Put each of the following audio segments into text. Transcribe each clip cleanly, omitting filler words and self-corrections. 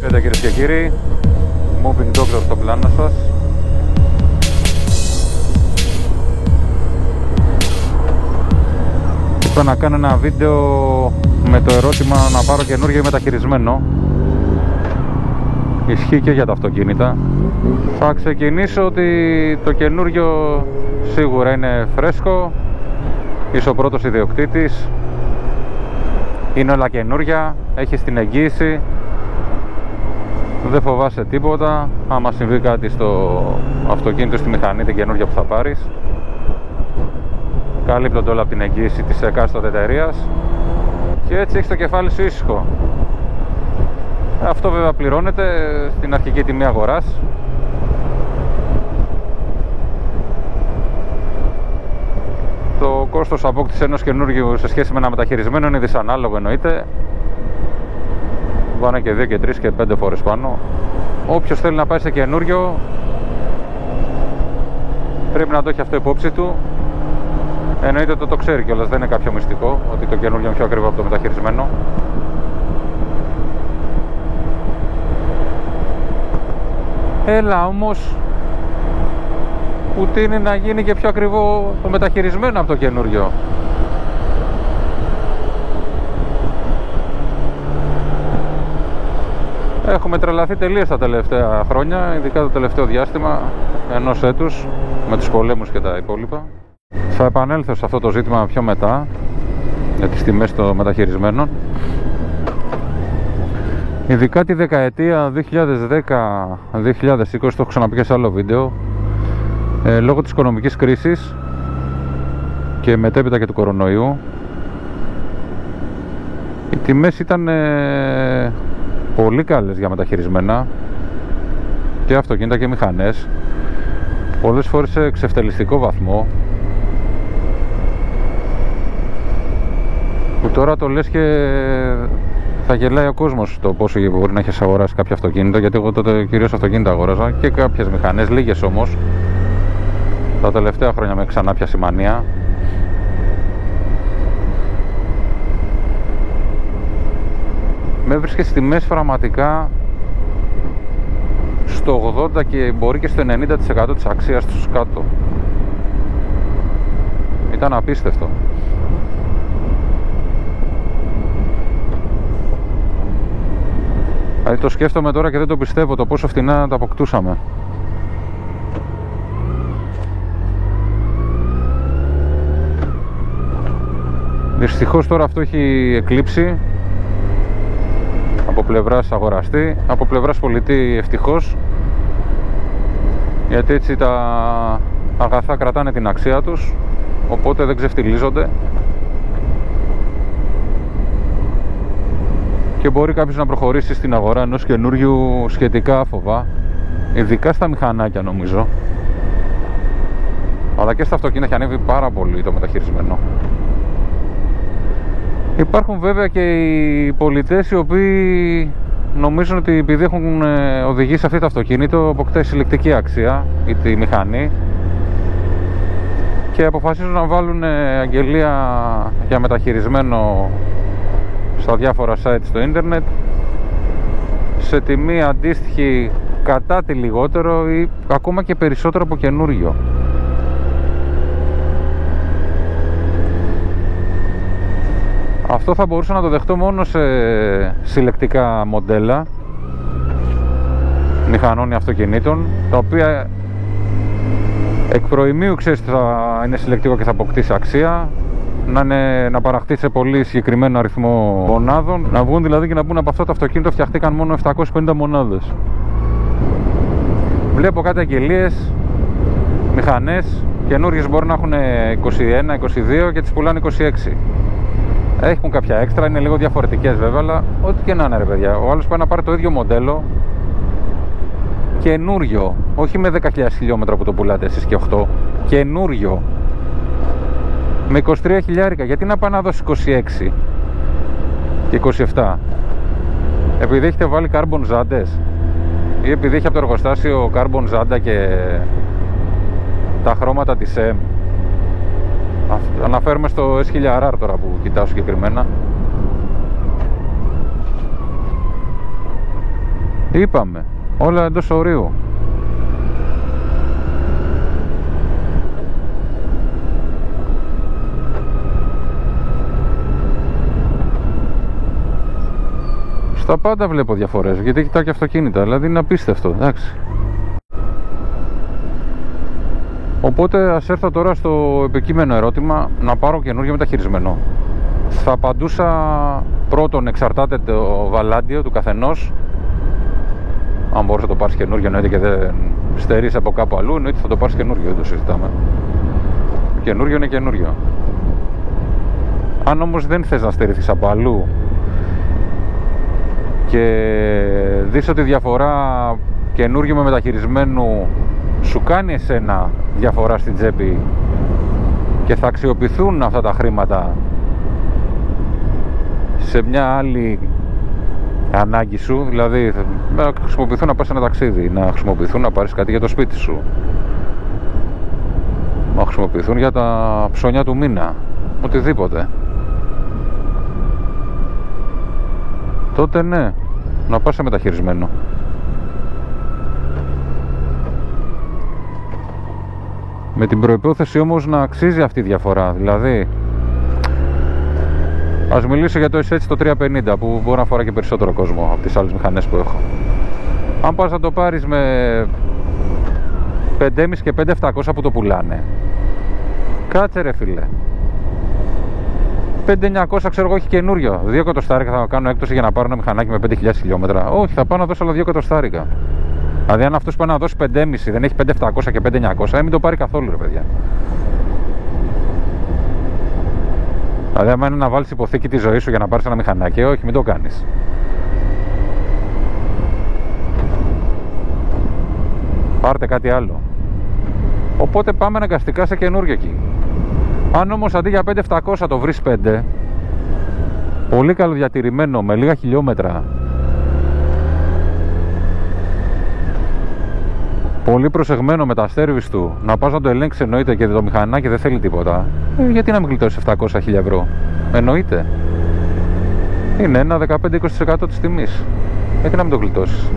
Καλησπέρα κυρίες και κύριοι, Moving Doctor στο πλάνο σας. Είπα να κάνω ένα βίντεο με το ερώτημα να πάρω καινούργιο μεταχειρισμένο. Ισχύει και για τα αυτοκίνητα. Θα ξεκινήσω ότι το καινούργιο σίγουρα είναι φρέσκο. Είσαι ο πρώτος ιδιοκτήτης. Είναι όλα καινούρια, έχεις την εγγύηση. Δεν φοβάσαι τίποτα. Άμα συμβεί κάτι στο αυτοκίνητο, στη μηχανή, την καινούργια που θα πάρεις, καλύπτονται όλα από την εγγύηση της εκάστοτε εταιρείας και έτσι έχεις το κεφάλι σου ήσυχο. Αυτό βέβαια πληρώνεται στην αρχική τιμή αγοράς. Το κόστος απόκτησης ενός καινούργιου σε σχέση με ένα μεταχειρισμένο είναι δυσανάλογο, εννοείται. Πάνε και 2 και 3 και 5 φορές πάνω. Όποιος θέλει να πάει σε καινούριο πρέπει να το έχει αυτό υπόψη του. Εννοείται ότι το ξέρει κιόλας, δεν είναι κάποιο μυστικό ότι το καινούριο είναι πιο ακριβό από το μεταχειρισμένο. Έλα όμως που τείνει να γίνει και πιο ακριβό το μεταχειρισμένο από το καινούριο. Έχουμε τρελαθεί τελείως τα τελευταία χρόνια, ειδικά το τελευταίο διάστημα ενός έτους, με τους πολέμους και τα υπόλοιπα. Θα επανέλθω σε αυτό το ζήτημα πιο μετά, για τις τιμές των μεταχειρισμένων. Ειδικά τη δεκαετία 2010-2020, το έχω ξαναπεί και σε άλλο βίντεο, λόγω της οικονομικής κρίσης και μετέπειτα και του κορονοϊού, οι τιμές ήταν πολύ καλές για μεταχειρισμένα και αυτοκίνητα και μηχανές, πολλές φορές σε εξευτελιστικό βαθμό, που τώρα το λες και θα γελάει ο κόσμος το πόσο μπορεί να έχεις αγοράσει κάποιο αυτοκίνητο, γιατί εγώ τότε κυρίως αυτοκίνητα αγόραζα και κάποιες μηχανές, λίγες όμως. Τα τελευταία χρόνια με ξανά πιάσει μανία. Με βρίσκε στις τιμές πραγματικά στο 80% και μπορεί και στο 90% της αξίας τους κάτω. Ήταν απίστευτο. Δηλαδή το σκέφτομαι τώρα και δεν το πιστεύω το πόσο φτηνά τα αποκτούσαμε. Δυστυχώς τώρα αυτό έχει εκλείψει από πλευράς αγοραστή, από πλευράς πολιτή ευτυχώς, γιατί έτσι τα αγαθά κρατάνε την αξία τους, οπότε δεν ξεφτιλίζονται και μπορεί κάποιος να προχωρήσει στην αγορά ενός καινούριου σχετικά άφοβα, ειδικά στα μηχανάκια νομίζω, αλλά και στα αυτοκίνητα έχει ανέβει πάρα πολύ το μεταχειρισμένο. Υπάρχουν βέβαια και οι πολιτές οι οποίοι νομίζουν ότι επειδή έχουν οδηγήσει αυτό το αυτοκίνητο αποκτάει συλλεκτική αξία ή τη μηχανή και αποφασίζουν να βάλουν αγγελία για μεταχειρισμένο στα διάφορα site στο ίντερνετ σε τιμή αντίστοιχη κατά τη λιγότερο ή ακόμα και περισσότερο από καινούριο. Αυτό θα μπορούσα να το δεχτώ μόνο σε συλλεκτικά μοντέλα μηχανών ή αυτοκινήτων, τα οποία εκ προημίου ξέρεις ότι θα είναι συλλεκτικό και θα αποκτήσει αξία, να παραχθεί σε πολύ συγκεκριμένο αριθμό μονάδων, να βγουν δηλαδή και να πούν από αυτό το αυτοκίνητο φτιαχτήκαν μόνο 750 μονάδες. Βλέπω κάτι αγγελίες, μηχανές καινούργιες μπορεί να έχουν 21, 22 και τις πουλάνε 26. Έχουν κάποια έξτρα, είναι λίγο διαφορετικές βέβαια, αλλά ό,τι και να είναι ρε παιδιά. Ο άλλος πάει να πάρει το ίδιο μοντέλο καινούριο, όχι με 10.000 χιλιόμετρα που το πουλάτε εσείς και 8, καινούριο με 23 χιλιάρικα. Γιατί να πάει να δώσει 26 και 27? Επειδή έχετε βάλει carbon ζάντες ή επειδή έχει από το εργοστάσιο carbon ζάντα και τα χρώματα της M? Αναφέρουμε στο S1000R τώρα που κοιτάω συγκεκριμένα. Είπαμε, όλα εντός ορίου. Στα πάντα βλέπω διαφορές, γιατί κοιτάω και αυτοκίνητα, δηλαδή είναι απίστευτο, εντάξει. Οπότε ας έρθω τώρα στο επικείμενο ερώτημα, να πάρω καινούργιο μεταχειρισμένο. Θα απαντούσα πρώτον, εξαρτάται το βαλάντιο του καθενός. Αν μπορείς να το πάρεις καινούργιο, εννοείται, και δεν στερείς από κάπου αλλού, εννοείται θα το πάρεις καινούργιο, δεν το συζητάμε. Καινούργιο είναι καινούργιο. Αν όμως δεν θες να στερηθείς από αλλού και δεις ότι διαφορά καινούργιο με μεταχειρισμένου σου κάνει εσένα διαφορά στην τσέπη και θα αξιοποιηθούν αυτά τα χρήματα σε μια άλλη ανάγκη σου, δηλαδή να χρησιμοποιηθούν να πας ένα ταξίδι, να χρησιμοποιηθούν να πάρεις κάτι για το σπίτι σου, να χρησιμοποιηθούν για τα ψώνια του μήνα, οτιδήποτε, τότε ναι, να πας σε μεταχειρισμένο. Με την προϋπόθεση όμως να αξίζει αυτή η διαφορά. Δηλαδή, ας μιλήσω για το SH το 350 που μπορεί να αφορά και περισσότερο κόσμο από τις άλλες μηχανές που έχω. Αν πας να το πάρεις με 5.500 και 5.700 που το πουλάνε, κάτσε ρε φίλε, 5.900 ξέρω εγώ έχει καινούριο, 2 εκατοστάρικα θα κάνω έκπτωση για να πάρω ένα μηχανάκι με 5.000 χιλιόμετρα. Όχι, θα πάω να δώσω άλλα 2 εκατοστάρικα. Δηλαδή αν αυτός πάει να δώσει 5.500 δεν έχει 5.700 και 5.900, μην το πάρει καθόλου ρε παιδιά. Δηλαδή άμα είναι να βάλεις υποθήκη τη ζωή σου για να πάρεις ένα μηχανάκι, όχι, μην το κάνεις. Πάρτε κάτι άλλο. Οπότε πάμε αναγκαστικά σε καινούργιο εκεί. Αν όμως αντί για 5.700 το βρεις 5, πολύ καλοδιατηρημένο, με λίγα χιλιόμετρα, πολύ προσεγμένο με τα στέρβις του, να πας να το ελέγξεις εννοείται και το μηχανάκι δεν θέλει τίποτα, γιατί να μην γλιτώσεις 700.000 ευρώ, εννοείται. Είναι ένα 15-20% της τιμής, γιατί να μην το γλιτώσεις.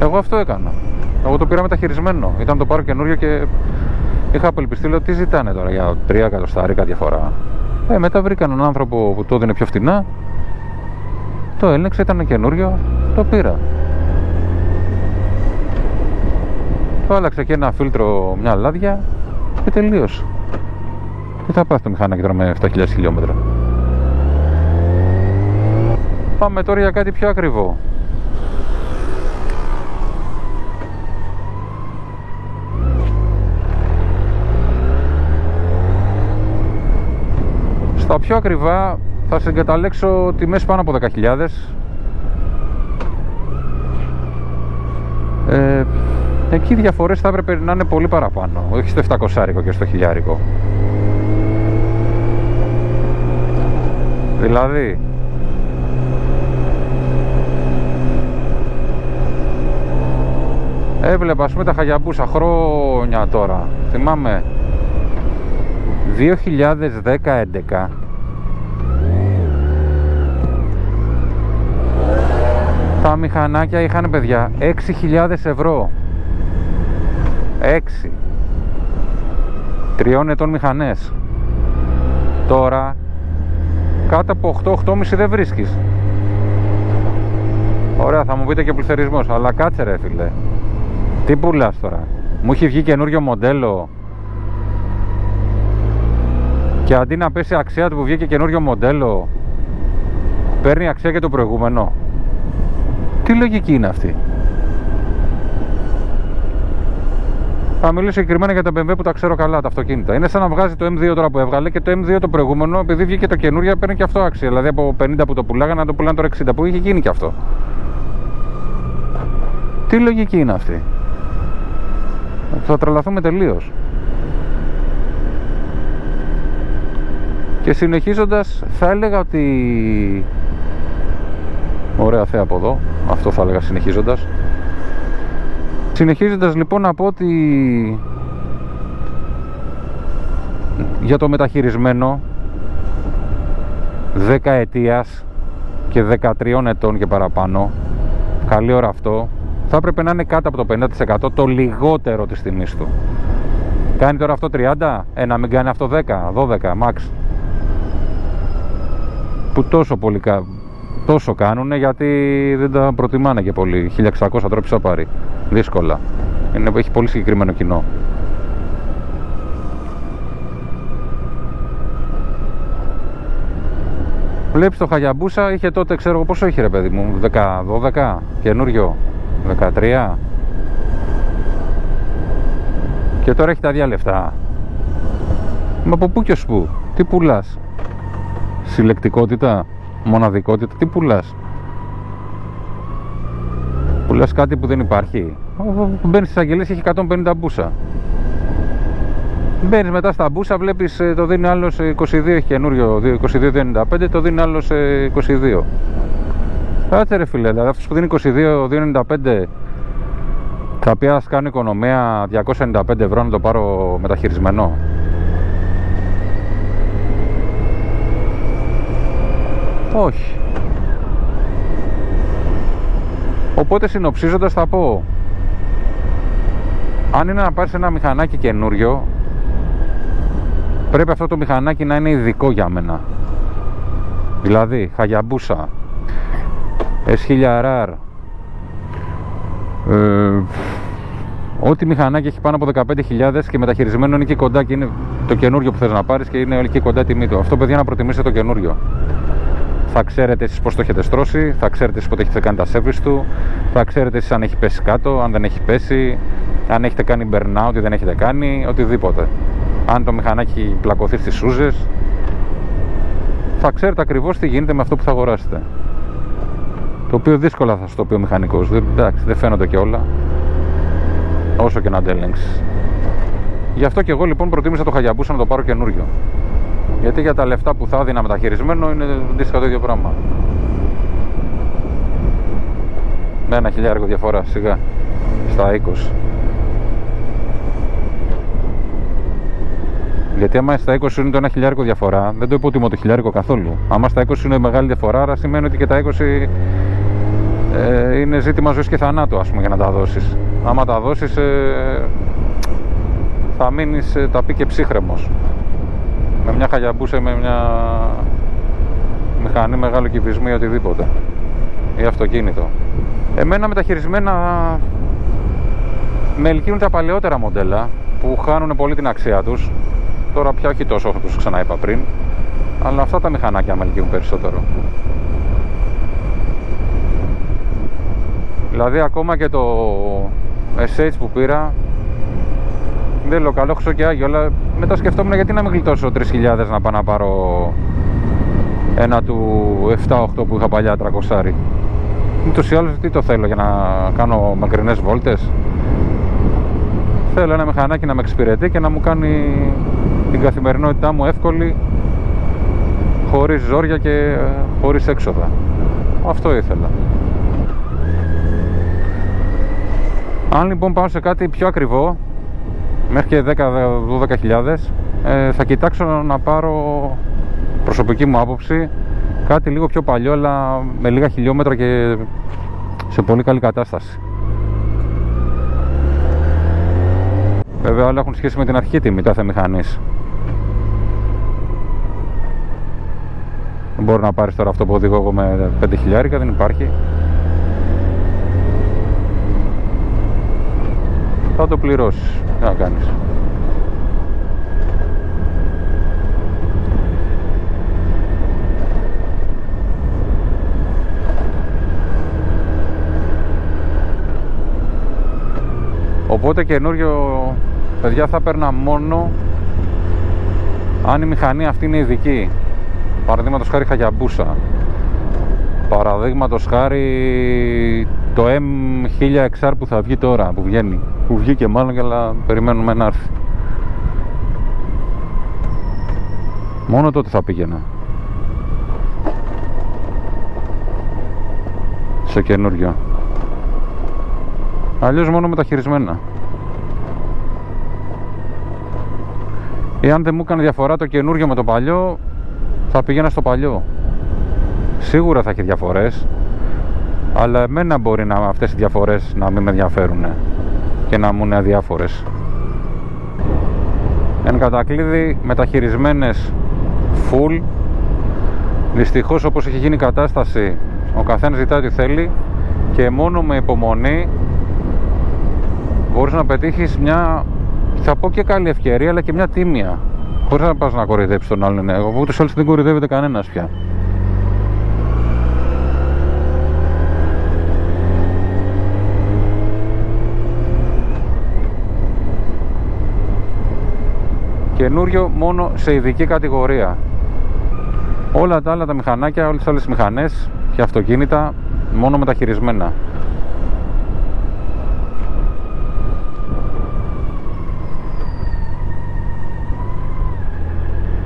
Εγώ αυτό έκανα. Εγώ το πήρα μεταχειρισμένο, ήταν να το πάρω καινούριο και είχα απελπιστεί, λέω τι ζητάνε τώρα για 3 εκατοστάρικα διαφορά. Μετά βρήκα έναν άνθρωπο που το έδινε πιο φτηνά, το έλεγξε, ήταν καινούριο, το πήρα. Το άλλαξε και ένα φίλτρο, μια λάδια και τελείωσε. Τι θα πάθει το μηχανάκι τώρα με 7.000 χιλιόμετρα. Πάμε τώρα για κάτι πιο ακριβό. Στα πιο ακριβά θα συγκαταλέξω τιμές πάνω από 10.000. Εκεί οι διαφορές θα έπρεπε να είναι πολύ παραπάνω, όχι στο 700 και στο 1000. Δηλαδή έβλεπα ας πούμε τα Χαγιαμπούσα χρόνια τώρα, θυμάμαι 2010-11, τα μηχανάκια είχαν παιδιά 6.000 ευρώ. 6 3 ετών μηχανές. Τώρα κάτω από 8-8,5 δεν βρίσκεις. Ωραία, θα μου πείτε και πληθωρισμός, αλλά κάτσε ρε φίλε, τι πουλάς τώρα? Μου έχει βγει καινούριο μοντέλο και αντί να πέσει αξία του που βγήκε καινούριο μοντέλο, παίρνει αξία και το προηγούμενο. Τι λογική είναι αυτή? Θα μιλήσω συγκεκριμένα για τα BMW που τα ξέρω καλά, τα αυτοκίνητα. Είναι σαν να βγάζει το M2 τώρα που έβγαλε και το M2 το προηγούμενο, επειδή βγήκε το καινούριο, παίρνει και αυτό αξία. Δηλαδή από 50 που το πουλάγανε να το πουλάνε τώρα 60, που είχε γίνει και αυτό. Τι λογική είναι αυτή? Θα τρελαθούμε τελείως. Και συνεχίζοντας, θα έλεγα ότι... Ωραία θέα από εδώ, αυτό θα έλεγα συνεχίζοντας. Συνεχίζοντας λοιπόν να πω ότι για το μεταχειρισμένο 10 ετίας και 13 ετών και παραπάνω, καλή ώρα αυτό, θα έπρεπε να είναι κάτω από το 50% το λιγότερο της τιμής του. Κάνει τώρα αυτό 30, να μην κάνει αυτό 10, 12 max. Που τόσο κάνουνε, γιατί δεν τα προτιμάνε και πολύ. 1600 τρόπους θα πάρει, δύσκολα. Έχει πολύ συγκεκριμένο κοινό. Βλέπεις το Hayabusa, είχε τότε, ξέρω εγώ πόσο είχε ρε παιδί μου, 10-12, καινούριο, 13. Και τώρα έχει τα ίδια λεφτά. Μα από πού και ως πού, τι πουλάς? Συλλεκτικότητα, μοναδικότητα, τι πουλάς? Πουλάς κάτι που δεν υπάρχει? Μπαίνεις στις αγγελίες και έχει 150 μπούσα. Μπαίνεις μετά στα μπούσα, βλέπεις το δίνει άλλος 22, έχει καινούριο 22,295, το δίνει άλλος 22. Κάτσε ρε φίλε, δηλαδή αυτός που δίνει 22,295 θα πει ας κάνω οικονομία 295 ευρώ να το πάρω μεταχειρισμένο. Όχι. Οπότε συνοψίζοντας θα πω, αν είναι να πάρεις ένα μηχανάκι καινούριο, πρέπει αυτό το μηχανάκι να είναι ειδικό για μένα. Δηλαδή Hayabusa S1000RR, ό,τι μηχανάκι έχει πάνω από 15.000 και μεταχειρισμένο είναι εκεί κοντά και είναι το καινούριο που θες να πάρεις και είναι εκεί κοντά τιμή του. Αυτό, παιδιά, να προτιμήσετε το καινούριο. Θα ξέρετε εσείς πώς το έχετε στρώσει, θα ξέρετε εσείς πότε έχετε κάνει τα service του, θα ξέρετε εσείς αν έχει πέσει κάτω, αν δεν έχει πέσει, αν έχετε κάνει burnout ή δεν έχετε κάνει, οτιδήποτε. Αν το μηχανάκι έχει πλακωθεί στις σούζες, θα ξέρετε ακριβώς τι γίνεται με αυτό που θα αγοράσετε. Το οποίο δύσκολα θα σου το πει ο μηχανικός. Εντάξει, δεν φαίνονται και όλα, όσο και να το ελέγξεις. Γι' αυτό και εγώ λοιπόν προτίμησα το Hayabusa να το πάρω καινούριο. Γιατί για τα λεφτά που θα έδινα μεταχειρισμένο είναι αντίστοιχα το ίδιο πράγμα. Με 1.000 διαφορά σιγά στα 20. Γιατί άμα στα 20 είναι το 1.000 διαφορά, δεν το υποτιμώ το 1.000 καθόλου. Άμα στα 20 είναι μεγάλη διαφορά, άρα σημαίνει ότι και τα 20 είναι ζήτημα ζωής και θανάτου, ας πούμε, για να τα δώσεις. Άμα τα δώσεις θα μείνεις ταπί και ψύχρεμος. Με μια Hayabusa ή με μια μηχανή μεγάλο κυβισμού ή οτιδήποτε, ή αυτοκίνητο. Εμένα μεταχειρισμένα με ελκύουν τα παλαιότερα μοντέλα που χάνουν πολύ την αξία τους. Τώρα πια όχι τόσο όπως τους ξαναείπα πριν, αλλά αυτά τα μηχανάκια με ελκύουν περισσότερο. Δηλαδή ακόμα και το SH που πήρα, δεν λέω καλό, χρυσό και άγιο, αλλά μετά σκεφτόμουν γιατί να μην γλιτώσω 3.000 να πάω να πάρω ένα του 7-8 που είχα παλιά 300. Ούτως ή άλλως τι το θέλω, για να κάνω μακρινές βόλτες? Θέλω ένα μηχανάκι να με εξυπηρετεί και να μου κάνει την καθημερινότητά μου εύκολη, χωρίς ζόρια και χωρίς έξοδα. Αυτό ήθελα. Αν λοιπόν πάω σε κάτι πιο ακριβό, μέχρι και 10-12 θα κοιτάξω να πάρω, προσωπική μου άποψη, κάτι λίγο πιο παλιό αλλά με λίγα χιλιόμετρα και σε πολύ καλή κατάσταση. Βέβαια όλα έχουν σχέση με την αρχική τιμή κάθε μηχανής. Δεν μπορεί να πάρεις τώρα αυτό που οδηγώ εγώ με 5.000, δεν υπάρχει. Θα το πληρώσεις, τι να κάνεις. Οπότε καινούριο, παιδιά, θα παίρνα μόνο αν η μηχανή αυτή είναι ειδική. Παραδείγματος χάρη Hayabusa, παραδείγματος χάρη το M1000XR που θα βγει τώρα, που βγαίνει, που βγήκε μάλλον, και αλλά περιμένουμε να έρθει. Μόνο τότε θα πήγαινα σε καινούριο. Αλλιώς μόνο μεταχειρισμένα. Ή αν δεν μου έκανε διαφορά το καινούριο με το παλιό, θα πήγαινα στο παλιό. Σίγουρα θα έχει διαφορές, αλλά εμένα μπορεί αυτές οι διαφορές να μην με ενδιαφέρουν και να μου είναι αδιάφορες. Εν κατακλείδη, μεταχειρισμένες full. Δυστυχώς, όπως έχει γίνει η κατάσταση, ο καθένας ζητάει ό,τι θέλει και μόνο με υπομονή μπορείς να πετύχεις μια, θα πω και καλή ευκαιρία, αλλά και μια τίμια, χωρίς να πας να κοροϊδέψεις τον άλλον. Ούτως άλλως δεν κοροϊδεύεται κανένας πια. Καινούριο μόνο σε ειδική κατηγορία. Όλα τα άλλα τα μηχανάκια, όλες τις άλλες μηχανές και αυτοκίνητα μόνο μεταχειρισμένα.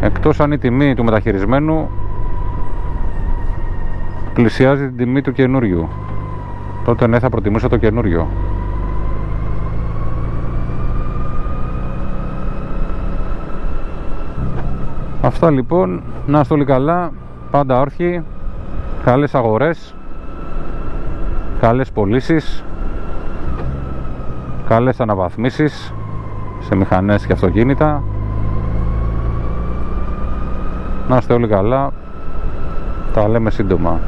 Εκτός αν η τιμή του μεταχειρισμένου πλησιάζει την τιμή του καινούριου, τότε ναι, θα προτιμούσα το καινούριο. Αυτά λοιπόν, να είστε όλοι καλά, πάντα όρθιοι, καλές αγορές, καλές πωλήσεις, καλές αναβαθμίσεις σε μηχανές και αυτοκίνητα. Να είστε όλοι καλά, τα λέμε σύντομα.